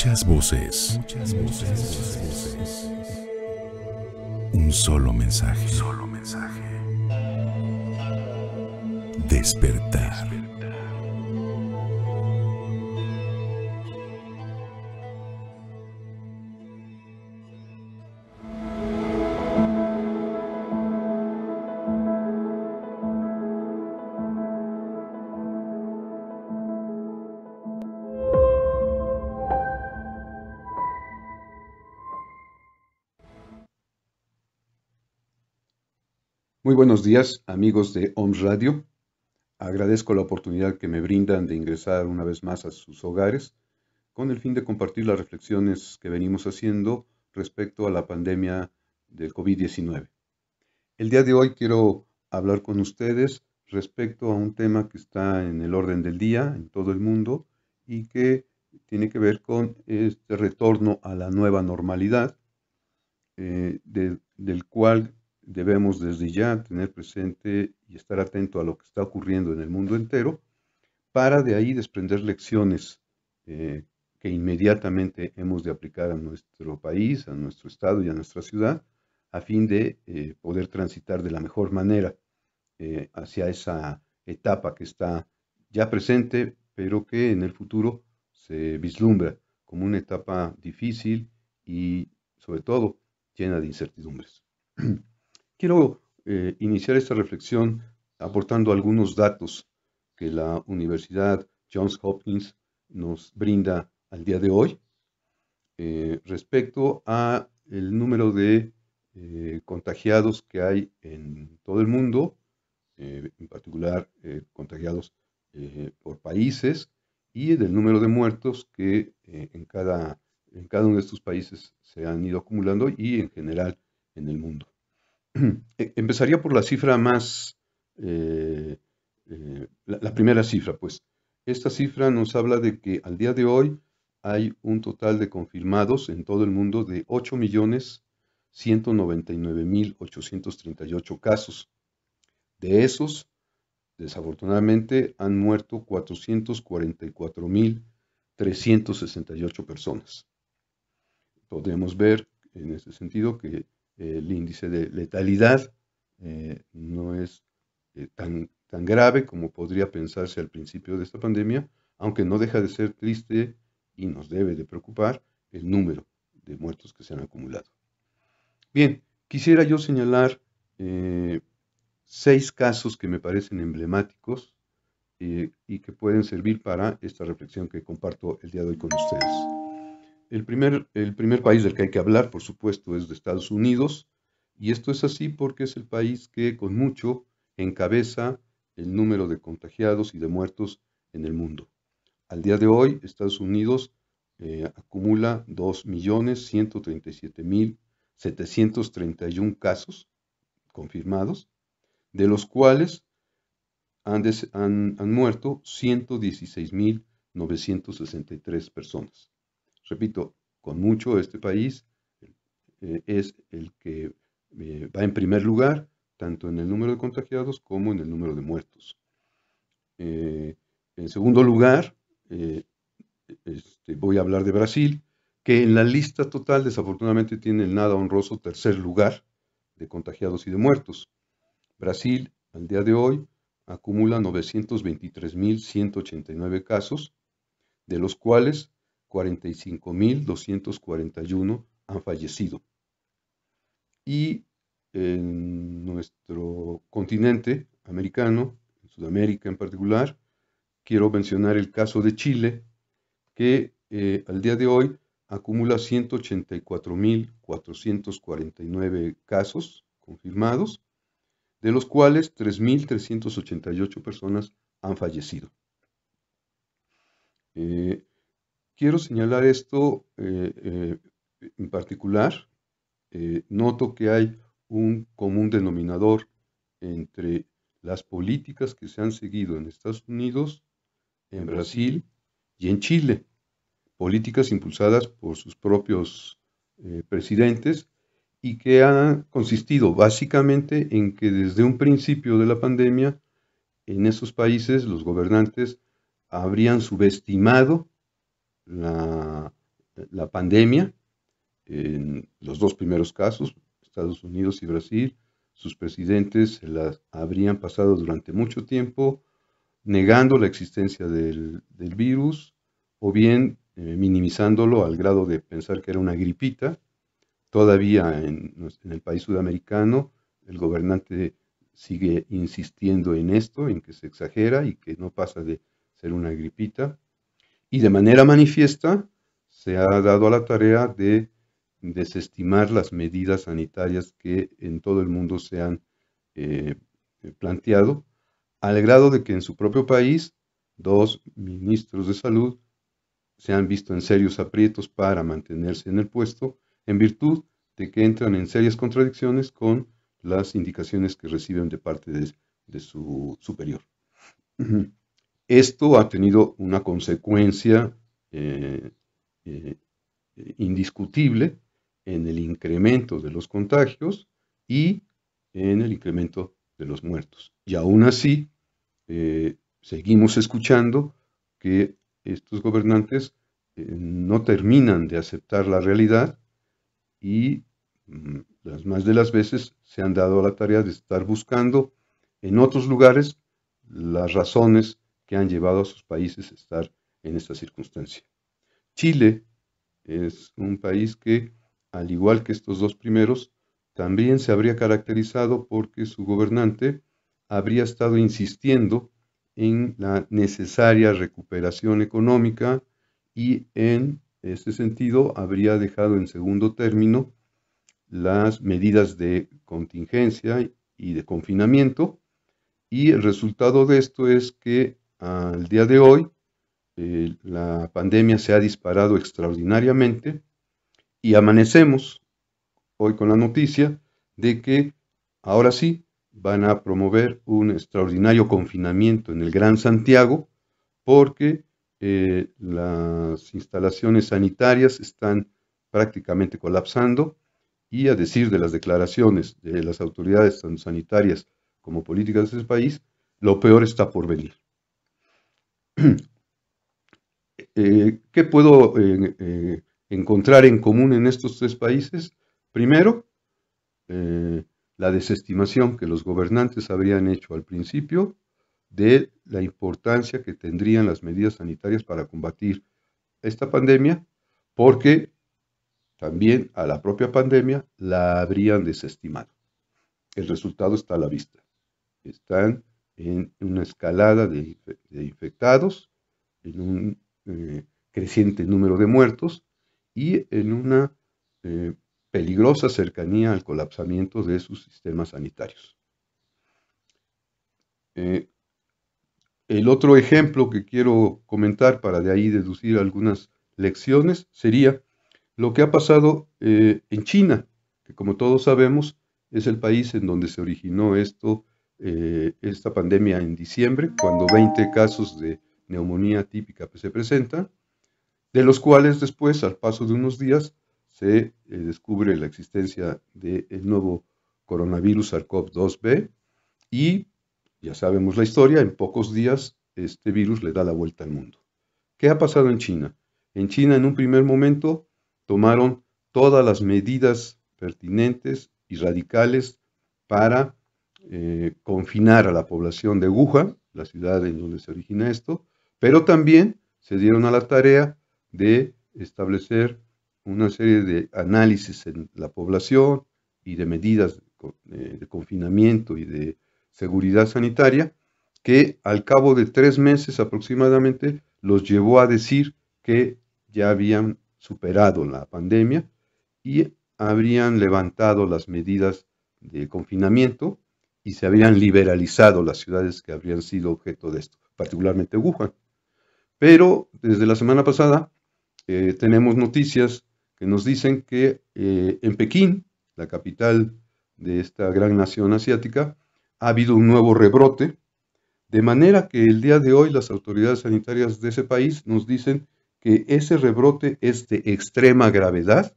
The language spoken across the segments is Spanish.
Muchas voces. Un solo mensaje. Despertar. Muy buenos días, amigos de OMS Radio. Agradezco la oportunidad que me brindan de ingresar una vez más a sus hogares con el fin de compartir las reflexiones que venimos haciendo respecto a la pandemia del COVID-19. El día de hoy quiero hablar con ustedes respecto a un tema que está en el orden del día en todo el mundo y que tiene que ver con este retorno a la nueva normalidad, del cual debemos desde ya tener presente y estar atento a lo que está ocurriendo en el mundo entero, para de ahí desprender lecciones que inmediatamente hemos de aplicar a nuestro país, a nuestro estado y a nuestra ciudad, a fin de poder transitar de la mejor manera hacia esa etapa que está ya presente, pero que en el futuro se vislumbra como una etapa difícil y, sobre todo, llena de incertidumbres. Quiero iniciar esta reflexión aportando algunos datos que la Universidad Johns Hopkins nos brinda al día de hoy respecto a el número de contagiados que hay en todo el mundo, en particular contagiados por países, y del número de muertos que en cada uno de estos países se han ido acumulando y en general en el mundo. Empezaría por la cifra más, la primera cifra, pues. Esta cifra nos habla de que al día de hoy hay un total de confirmados en todo el mundo de 8.199.838 casos. De esos, desafortunadamente, han muerto 444.368 personas. Podemos ver en ese sentido que el índice de letalidad no es tan grave como podría pensarse al principio de esta pandemia, aunque no deja de ser triste y nos debe de preocupar el número de muertos que se han acumulado. Bien, quisiera yo señalar 6 casos que me parecen emblemáticos y que pueden servir para esta reflexión que comparto el día de hoy con ustedes. El primer país del que hay que hablar, por supuesto, es de Estados Unidos, y esto es así porque es el país que con mucho encabeza el número de contagiados y de muertos en el mundo. Al día de hoy, Estados Unidos acumula 2.137.731 casos confirmados, de los cuales han muerto 116.963 personas. Repito, con mucho este país es el que va en primer lugar, tanto en el número de contagiados como en el número de muertos. En segundo lugar, voy a hablar de Brasil, que en la lista total desafortunadamente tiene el nada honroso tercer lugar de contagiados y de muertos. Brasil, al día de hoy, acumula 923.189 casos, de los cuales 45.241 han fallecido. Y en nuestro continente americano, en Sudamérica en particular, quiero mencionar el caso de Chile, que al día de hoy acumula 184.449 casos confirmados, de los cuales 3.388 personas han fallecido. Quiero señalar esto en particular. Noto que hay un común denominador entre las políticas que se han seguido en Estados Unidos, en Brasil y en Chile. Políticas impulsadas por sus propios presidentes y que han consistido básicamente en que desde un principio de la pandemia, en esos países los gobernantes habrían subestimado la la pandemia. En los dos primeros casos, Estados Unidos y Brasil, sus presidentes se las habrían pasado durante mucho tiempo negando la existencia del virus o bien minimizándolo al grado de pensar que era una gripita. Todavía en el país sudamericano, el gobernante sigue insistiendo en esto, en que se exagera y que no pasa de ser una gripita. Y de manera manifiesta se ha dado a la tarea de desestimar las medidas sanitarias que en todo el mundo se han planteado, al grado de que en su propio país dos ministros de salud se han visto en serios aprietos para mantenerse en el puesto, en virtud de que entran en serias contradicciones con las indicaciones que reciben de parte de su superior. Esto ha tenido una consecuencia indiscutible en el incremento de los contagios y en el incremento de los muertos. Y aún así, seguimos escuchando que estos gobernantes no terminan de aceptar la realidad y las más de las veces se han dado a la tarea de estar buscando en otros lugares las razones que han llevado a sus países a estar en esta circunstancia. Chile es un país que, al igual que estos dos primeros, también se habría caracterizado porque su gobernante habría estado insistiendo en la necesaria recuperación económica y en ese sentido habría dejado en segundo término las medidas de contingencia y de confinamiento, y el resultado de esto es que al día de hoy la pandemia se ha disparado extraordinariamente y amanecemos hoy con la noticia de que ahora sí van a promover un extraordinario confinamiento en el Gran Santiago porque las instalaciones sanitarias están prácticamente colapsando y, a decir de las declaraciones de las autoridades tanto sanitarias como políticas de ese país, lo peor está por venir. ¿Qué puedo encontrar en común en estos tres países? Primero, la desestimación que los gobernantes habrían hecho al principio de la importancia que tendrían las medidas sanitarias para combatir esta pandemia, porque también a la propia pandemia la habrían desestimado. El resultado está a la vista. Están en una escalada de infectados, en un creciente número de muertos y en una peligrosa cercanía al colapsamiento de sus sistemas sanitarios. El otro ejemplo que quiero comentar para de ahí deducir algunas lecciones sería lo que ha pasado en China, que como todos sabemos es el país en donde se originó esta pandemia en diciembre, cuando 20 casos de neumonía típica se presentan, de los cuales después, al paso de unos días, se descubre la existencia del nuevo coronavirus SARS-CoV-2B y, ya sabemos la historia, en pocos días este virus le da la vuelta al mundo. ¿Qué ha pasado en China? En China, en un primer momento, tomaron todas las medidas pertinentes y radicales para confinar a la población de Wuhan, la ciudad en donde se origina esto, pero también se dieron a la tarea de establecer una serie de análisis en la población y de medidas de confinamiento y de seguridad sanitaria que al cabo de 3 meses aproximadamente los llevó a decir que ya habían superado la pandemia y habrían levantado las medidas de confinamiento y se habrían liberalizado las ciudades que habrían sido objeto de esto, particularmente Wuhan. Pero desde la semana pasada tenemos noticias que nos dicen que en Pekín, la capital de esta gran nación asiática, ha habido un nuevo rebrote, de manera que el día de hoy las autoridades sanitarias de ese país nos dicen que ese rebrote es de extrema gravedad,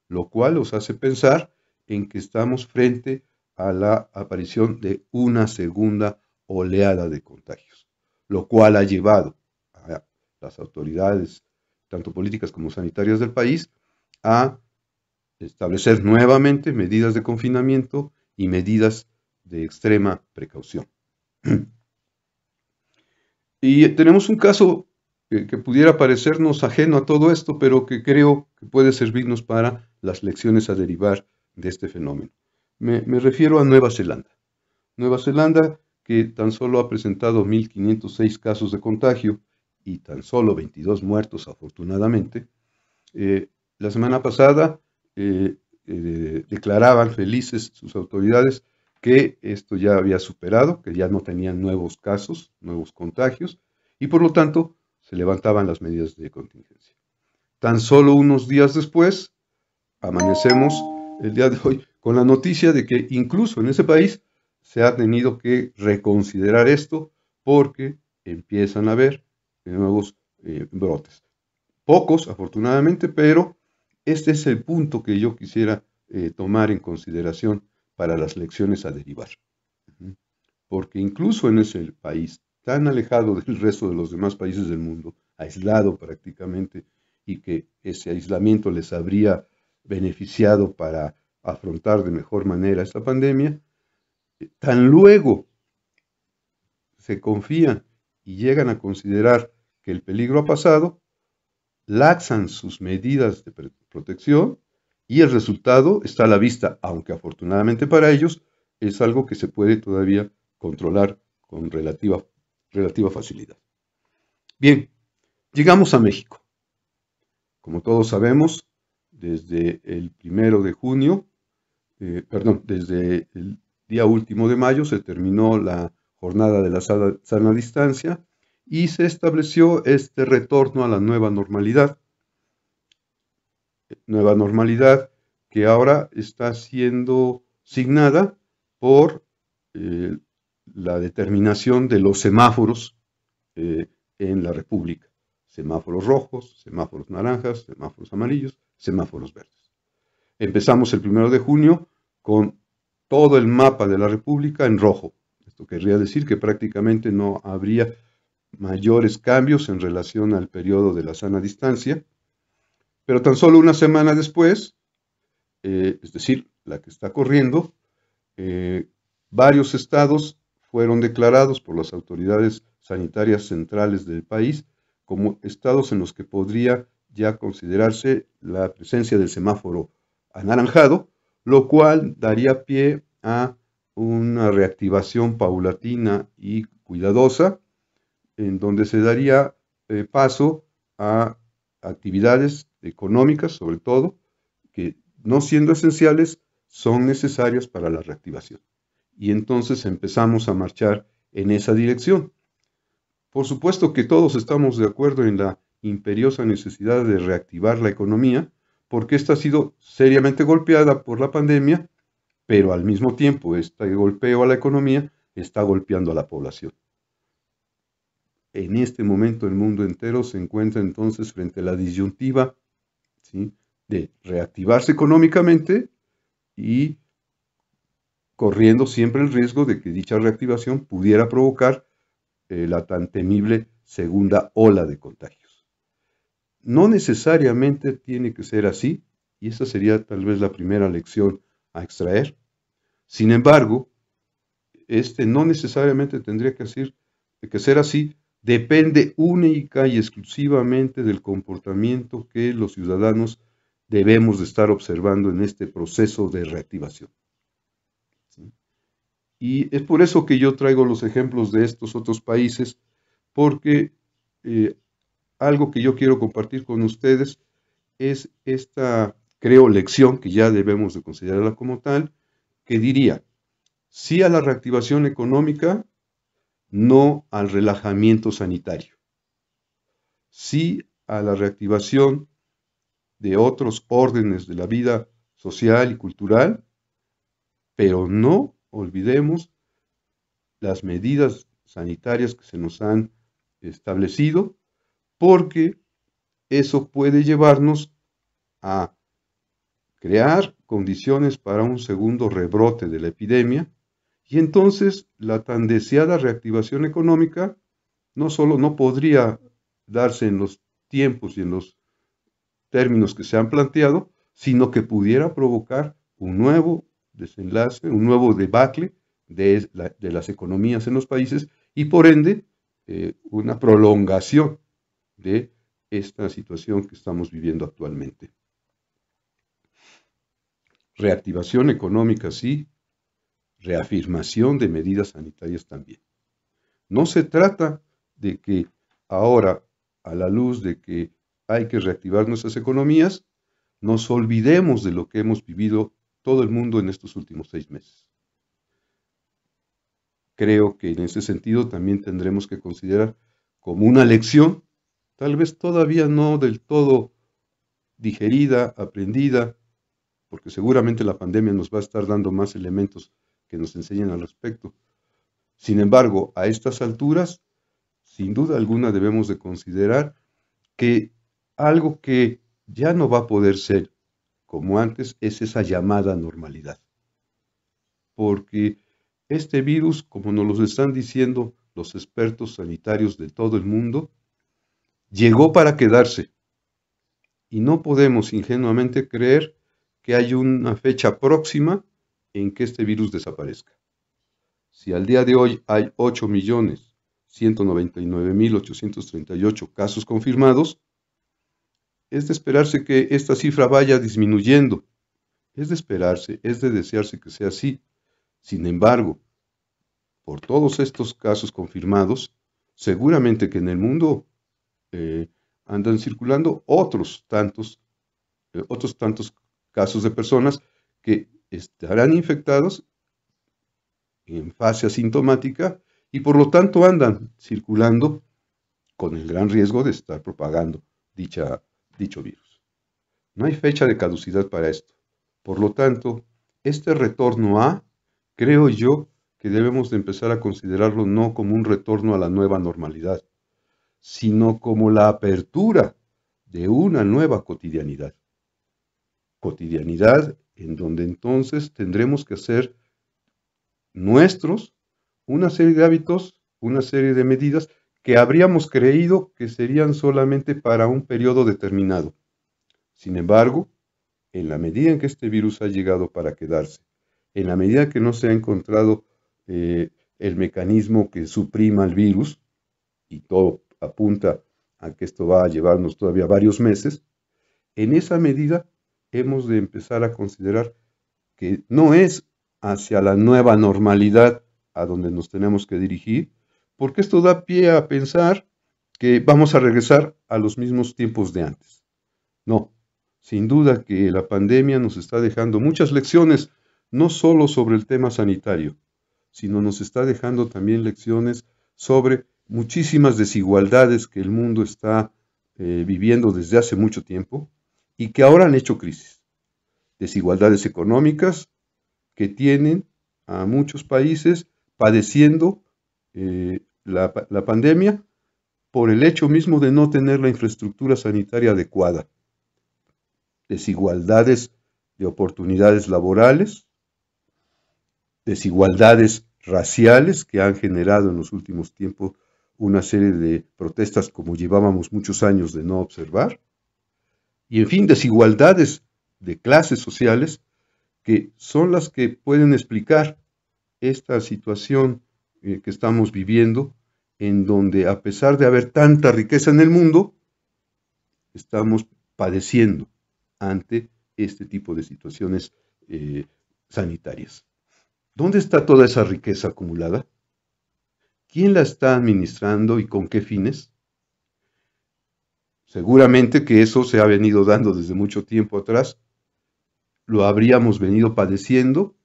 lo cual nos hace pensar en que estamos frente a la aparición de una segunda oleada de contagios, lo cual ha llevado a las autoridades tanto políticas como sanitarias del país, a establecer nuevamente medidas de confinamiento y medidas de extrema precaución. Y tenemos un caso que pudiera parecernos ajeno a todo esto, pero que creo que puede servirnos para las lecciones a derivar de este fenómeno. Me refiero a Nueva Zelanda. Nueva Zelanda, que tan solo ha presentado 1.506 casos de contagio y tan solo 22 muertos, afortunadamente. La semana pasada declaraban felices sus autoridades que esto ya había superado, que ya no tenían nuevos casos, nuevos contagios, y por lo tanto se levantaban las medidas de contingencia. Tan solo unos días después, amanecemos el día de hoy con la noticia de que incluso en ese país se ha tenido que reconsiderar esto porque empiezan a haber nuevos brotes. Pocos, afortunadamente, pero este es el punto que yo quisiera tomar en consideración para las lecciones a derivar. Porque incluso en ese país tan alejado del resto de los demás países del mundo, aislado prácticamente, y que ese aislamiento les habría beneficiado para afrontar de mejor manera esta pandemia, tan luego se confían y llegan a considerar que el peligro ha pasado, laxan sus medidas de protección y el resultado está a la vista, aunque afortunadamente para ellos es algo que se puede todavía controlar con relativa facilidad. Bien, llegamos a México. Como todos sabemos, desde el 1 de junio, desde el día último de mayo se terminó la jornada de la sana distancia y se estableció este retorno a la nueva normalidad que ahora está siendo signada por la determinación de los semáforos en la República. Semáforos rojos, semáforos naranjas, semáforos amarillos, semáforos verdes. Empezamos el 1 de junio con todo el mapa de la República en rojo. Esto querría decir que prácticamente no habría mayores cambios en relación al periodo de la sana distancia, pero tan solo una semana después, es decir, la que está corriendo, varios estados fueron declarados por las autoridades sanitarias centrales del país como estados en los que podría ya considerarse la presencia del semáforo anaranjado, lo cual daría pie a una reactivación paulatina y cuidadosa, en donde se daría paso a actividades económicas, sobre todo, que no siendo esenciales, son necesarias para la reactivación. Y entonces empezamos a marchar en esa dirección. Por supuesto que todos estamos de acuerdo en la imperiosa necesidad de reactivar la economía, porque esta ha sido seriamente golpeada por la pandemia, pero al mismo tiempo este golpeo a la economía está golpeando a la población. En este momento el mundo entero se encuentra entonces frente a la disyuntiva, ¿sí?, de reactivarse económicamente y corriendo siempre el riesgo de que dicha reactivación pudiera provocar la tan temible segunda ola de contagios. No necesariamente tiene que ser así, y esa sería tal vez la primera lección a extraer. Sin embargo, no necesariamente tendría que ser así, depende única y exclusivamente del comportamiento que los ciudadanos debemos de estar observando en este proceso de reactivación. ¿Sí? Y es por eso que yo traigo los ejemplos de estos otros países, porque algo que yo quiero compartir con ustedes es esta, creo, lección que ya debemos de considerarla como tal, que diría, sí a la reactivación económica, no al relajamiento sanitario. Sí a la reactivación de otros órdenes de la vida social y cultural, pero no olvidemos las medidas sanitarias que se nos han establecido, porque eso puede llevarnos a crear condiciones para un segundo rebrote de la epidemia, y entonces la tan deseada reactivación económica no solo no podría darse en los tiempos y en los términos que se han planteado, sino que pudiera provocar un nuevo desenlace, un nuevo debacle de las economías en los países y por ende una prolongación de esta situación que estamos viviendo actualmente. Reactivación económica sí, reafirmación de medidas sanitarias también. No se trata de que ahora, a la luz de que hay que reactivar nuestras economías, nos olvidemos de lo que hemos vivido todo el mundo en estos últimos 6 meses. Creo que en ese sentido también tendremos que considerar como una lección, tal vez todavía no del todo digerida, aprendida, porque seguramente la pandemia nos va a estar dando más elementos que nos enseñen al respecto. Sin embargo, a estas alturas, sin duda alguna debemos de considerar que algo que ya no va a poder ser como antes es esa llamada normalidad. Porque este virus, como nos lo están diciendo los expertos sanitarios de todo el mundo, llegó para quedarse. Y no podemos ingenuamente creer que hay una fecha próxima en que este virus desaparezca. Si al día de hoy hay 8.199.838 casos confirmados, es de esperarse que esta cifra vaya disminuyendo. Es de esperarse, es de desearse que sea así. Sin embargo, por todos estos casos confirmados, seguramente que en el mundo andan circulando otros tantos casos de personas que estarán infectados en fase asintomática y por lo tanto andan circulando con el gran riesgo de estar propagando dicho virus. No hay fecha de caducidad para esto. Por lo tanto, este retorno creo yo que debemos de empezar a considerarlo no como un retorno a la nueva normalidad, sino como la apertura de una nueva cotidianidad. Cotidianidad en donde entonces tendremos que hacer nuestros una serie de hábitos, una serie de medidas que habríamos creído que serían solamente para un periodo determinado. Sin embargo, en la medida en que este virus ha llegado para quedarse, en la medida que no se ha encontrado el mecanismo que suprima el virus, y todo apunta a que esto va a llevarnos todavía varios meses, en esa medida hemos de empezar a considerar que no es hacia la nueva normalidad a donde nos tenemos que dirigir, porque esto da pie a pensar que vamos a regresar a los mismos tiempos de antes. No, sin duda que la pandemia nos está dejando muchas lecciones, no solo sobre el tema sanitario, sino nos está dejando también lecciones sobre muchísimas desigualdades que el mundo está viviendo desde hace mucho tiempo y que ahora han hecho crisis. Desigualdades económicas que tienen a muchos países padeciendo la pandemia por el hecho mismo de no tener la infraestructura sanitaria adecuada. Desigualdades de oportunidades laborales, desigualdades raciales que han generado en los últimos tiempos una serie de protestas como llevábamos muchos años de no observar, y en fin, desigualdades de clases sociales que son las que pueden explicar esta situación que estamos viviendo, en donde a pesar de haber tanta riqueza en el mundo, estamos padeciendo ante este tipo de situaciones sanitarias. ¿Dónde está toda esa riqueza acumulada? ¿Quién la está administrando y con qué fines? Seguramente que eso se ha venido dando desde mucho tiempo atrás, lo habríamos venido padeciendo,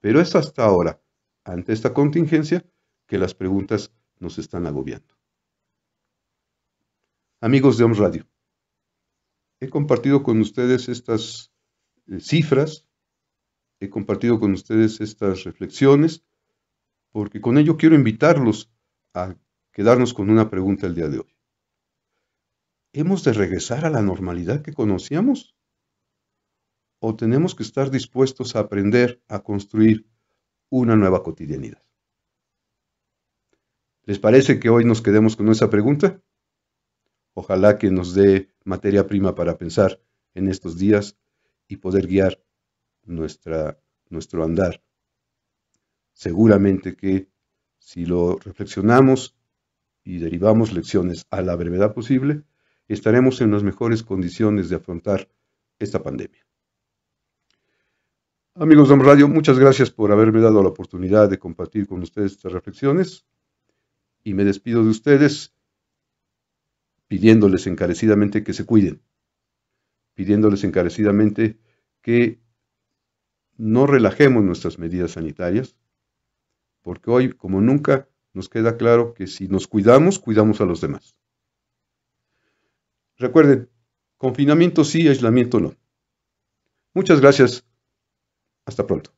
pero es hasta ahora, ante esta contingencia, que las preguntas nos están agobiando. Amigos de Om Radio, he compartido con ustedes estas cifras, he compartido con ustedes estas reflexiones, porque con ello quiero invitarlos a quedarnos con una pregunta el día de hoy. ¿Hemos de regresar a la normalidad que conocíamos? ¿O tenemos que estar dispuestos a aprender a construir una nueva cotidianidad? ¿Les parece que hoy nos quedemos con esa pregunta? Ojalá que nos dé materia prima para pensar en estos días y poder guiar nuestro andar. Seguramente que si lo reflexionamos y derivamos lecciones a la brevedad posible, estaremos en las mejores condiciones de afrontar esta pandemia. Amigos de Om Radio, muchas gracias por haberme dado la oportunidad de compartir con ustedes estas reflexiones y me despido de ustedes pidiéndoles encarecidamente que se cuiden, pidiéndoles encarecidamente que no relajemos nuestras medidas sanitarias, porque hoy, como nunca, nos queda claro que si nos cuidamos, cuidamos a los demás. Recuerden, confinamiento sí, aislamiento no. Muchas gracias. Hasta pronto.